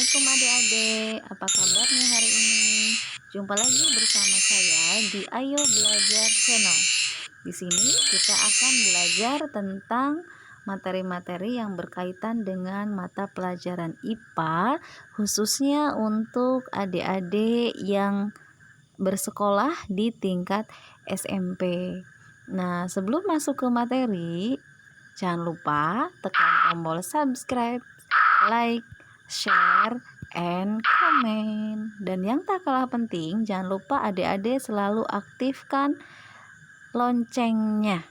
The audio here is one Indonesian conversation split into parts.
Assalamualaikum adik-adik, apa kabarnya hari ini? Jumpa lagi bersama saya di Ayo Belajar Channel. Di sini kita akan belajar tentang materi-materi yang berkaitan dengan mata pelajaran IPA, khususnya untuk adik-adik yang bersekolah di tingkat SMP. Nah, sebelum masuk ke materi, jangan lupa tekan tombol subscribe, like, share, and comment. Dan yang tak kalah penting, jangan lupa adik-adik selalu aktifkan loncengnya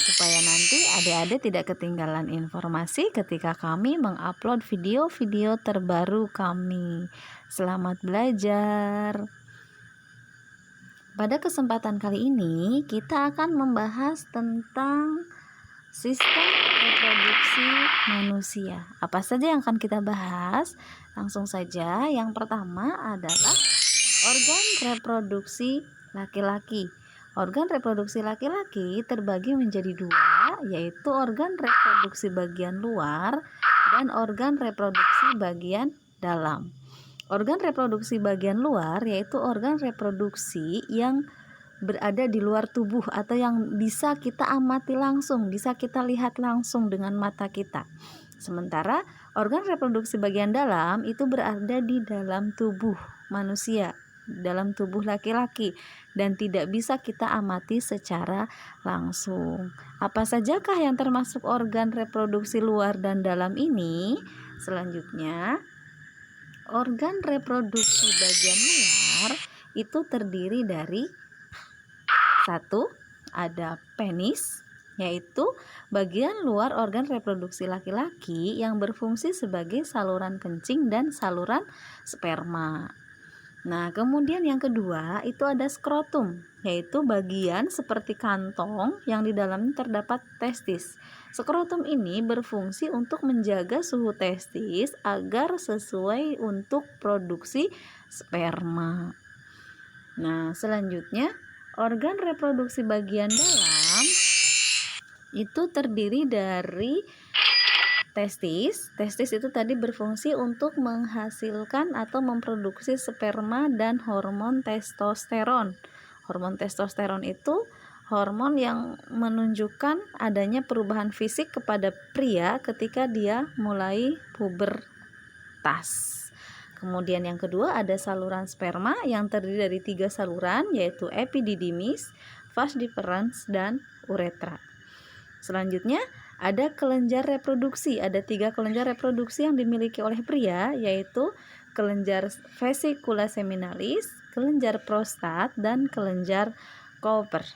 supaya nanti adik-adik tidak ketinggalan informasi ketika kami mengupload video-video terbaru kami. Selamat belajar. Pada kesempatan kali ini kita akan membahas tentang sistem reproduksi manusia. Apa saja yang akan kita bahas? Langsung saja, yang pertama adalah organ reproduksi laki-laki. Organ reproduksi laki-laki terbagi menjadi dua, yaitu organ reproduksi bagian luar dan organ reproduksi bagian dalam. Organ reproduksi bagian luar yaitu organ reproduksi yang berada di luar tubuh atau yang bisa kita amati langsung, bisa kita lihat langsung dengan mata kita. Sementara organ reproduksi bagian dalam itu berada di dalam tubuh manusia, dalam tubuh laki-laki, dan tidak bisa kita amati secara langsung. Apa sajakah yang termasuk organ reproduksi luar dan dalam ini? Selanjutnya, organ reproduksi bagian luar itu terdiri dari satu, ada penis, yaitu bagian luar organ reproduksi laki-laki yang berfungsi sebagai saluran kencing dan saluran sperma. Nah, kemudian yang kedua itu ada skrotum, yaitu bagian seperti kantong yang di dalamnya terdapat testis. Skrotum ini berfungsi untuk menjaga suhu testis agar sesuai untuk produksi sperma. Nah, selanjutnya organ reproduksi bagian dalam itu terdiri dari testis. Testis itu tadi berfungsi untuk menghasilkan atau memproduksi sperma dan hormon testosteron. Hormon testosteron itu hormon yang menunjukkan adanya perubahan fisik kepada pria ketika dia mulai pubertas. Kemudian yang kedua ada saluran sperma yang terdiri dari 3 saluran, yaitu epididymis, vas deferens, dan uretra. Selanjutnya ada kelenjar reproduksi. Ada 3 kelenjar reproduksi yang dimiliki oleh pria, yaitu kelenjar vesicula seminalis, kelenjar prostat, dan kelenjar Cowper.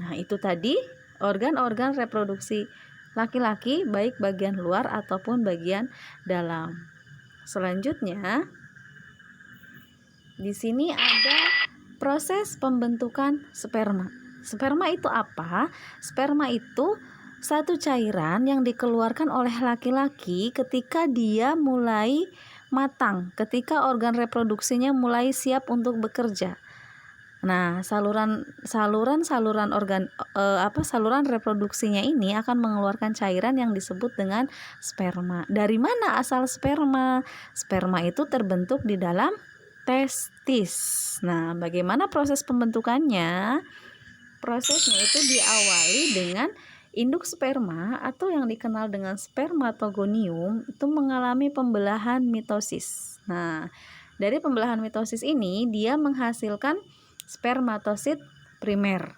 Nah, itu tadi organ-organ reproduksi laki-laki baik bagian luar ataupun bagian dalam. Selanjutnya, di sini ada proses pembentukan sperma. Sperma itu apa? Sperma itu satu cairan yang dikeluarkan oleh laki-laki ketika dia mulai matang, ketika organ reproduksinya mulai siap untuk bekerja. Nah, saluran reproduksinya ini akan mengeluarkan cairan yang disebut dengan sperma. Dari mana asal sperma? Sperma itu terbentuk di dalam testis. Nah, bagaimana proses pembentukannya? Prosesnya itu diawali dengan induk sperma atau yang dikenal dengan spermatogonium itu mengalami pembelahan mitosis. Nah, dari pembelahan mitosis ini dia menghasilkan spermatosit primer.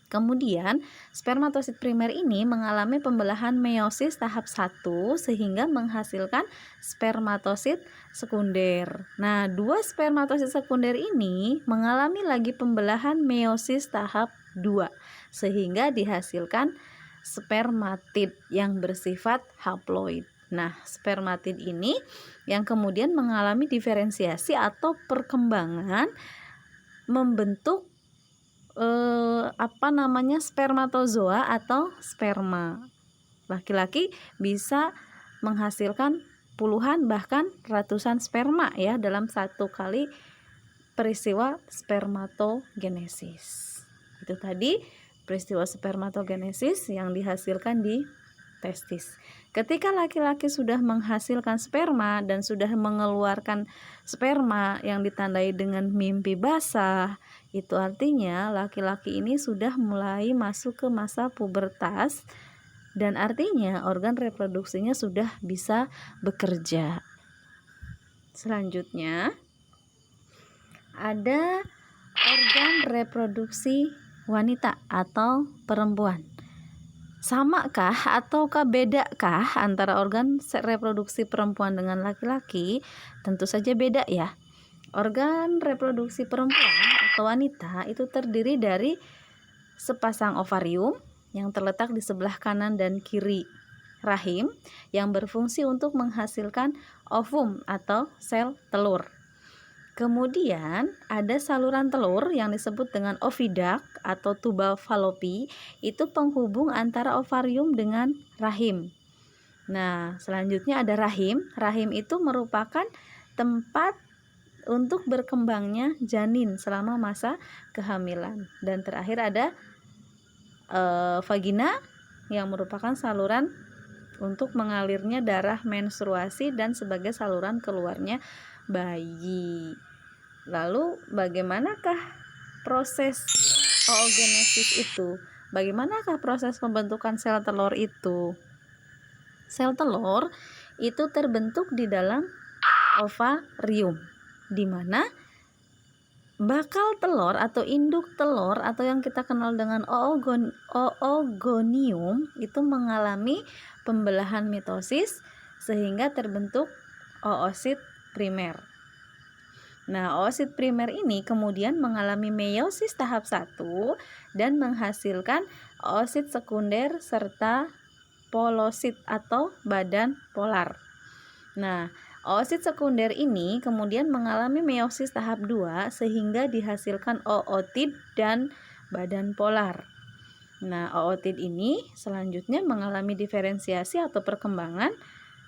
Kemudian, spermatosit primer ini mengalami pembelahan meiosis tahap 1 sehingga menghasilkan spermatosit sekunder. Nah, 2 spermatosit sekunder ini mengalami lagi pembelahan meiosis tahap 2 sehingga dihasilkan spermatid yang bersifat haploid. Nah, spermatid ini yang kemudian mengalami diferensiasi atau perkembangan membentuk spermatozoa atau sperma. Laki-laki bisa menghasilkan puluhan bahkan ratusan sperma ya dalam satu kali peristiwa spermatogenesis. Itu tadi peristiwa spermatogenesis yang dihasilkan di testis. Ketika laki-laki sudah menghasilkan sperma dan sudah mengeluarkan sperma yang ditandai dengan mimpi basah, itu artinya laki-laki ini sudah mulai masuk ke masa pubertas dan artinya organ reproduksinya sudah bisa bekerja. Selanjutnya ada organ reproduksi wanita atau perempuan. Samakah ataukah bedakah antara organ reproduksi perempuan dengan laki-laki? Tentu saja beda ya. Organ reproduksi perempuan atau wanita itu terdiri dari sepasang ovarium yang terletak di sebelah kanan dan kiri rahim yang berfungsi untuk menghasilkan ovum atau sel telur. Kemudian ada saluran telur yang disebut dengan oviduct atau tuba Fallopi, itu penghubung antara ovarium dengan rahim. Nah, selanjutnya ada rahim. Rahim itu merupakan tempat untuk berkembangnya janin selama masa kehamilan. Dan terakhir ada vagina yang merupakan saluran untuk mengalirnya darah menstruasi dan sebagai saluran keluarnya bayi. Lalu bagaimanakah proses oogenesis itu? Bagaimanakah proses pembentukan sel telur itu? Sel telur itu terbentuk di dalam ovarium, di mana bakal telur atau induk telur atau yang kita kenal dengan oogonium itu mengalami pembelahan mitosis sehingga terbentuk oosit primer. Nah, oosit primer ini kemudian mengalami meiosis tahap 1 dan menghasilkan oosit sekunder serta polosit atau badan polar. Nah, oosit sekunder ini kemudian mengalami meiosis tahap 2 sehingga dihasilkan ootid dan badan polar. Nah, ootid ini selanjutnya mengalami diferensiasi atau perkembangan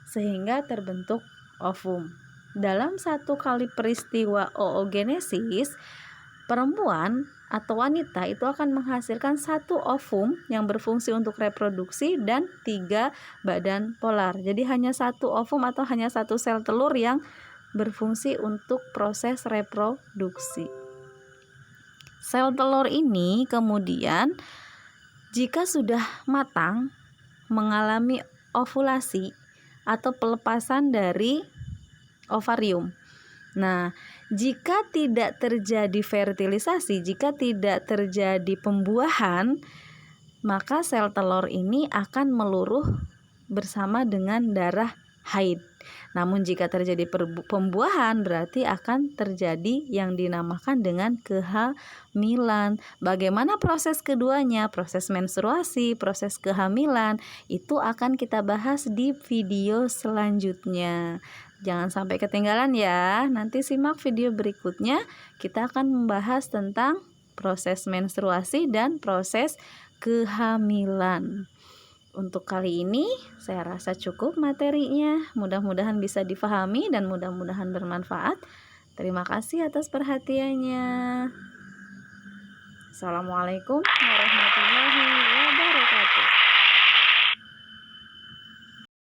sehingga terbentuk ovum. Dalam satu kali peristiwa oogenesis, perempuan atau wanita itu akan menghasilkan satu ovum yang berfungsi untuk reproduksi dan 3 badan polar. Jadi hanya satu ovum atau hanya satu sel telur yang berfungsi untuk proses reproduksi. Sel telur ini kemudian jika sudah matang mengalami ovulasi atau pelepasan dari ovarium. Nah, jika tidak terjadi fertilisasi, jika tidak terjadi pembuahan, maka sel telur ini akan meluruh bersama dengan darah haid. Namun jika terjadi pembuahan berarti akan terjadi yang dinamakan dengan kehamilan. Bagaimana proses keduanya? Proses menstruasi, proses kehamilan itu akan kita bahas di video selanjutnya. Jangan sampai ketinggalan ya. Nanti simak video berikutnya. Kita akan membahas tentang proses menstruasi dan proses kehamilan. Untuk kali ini saya rasa cukup materinya. Mudah-mudahan bisa difahami dan mudah-mudahan bermanfaat. Terima kasih atas perhatiannya. Assalamualaikum warahmatullahi wabarakatuh.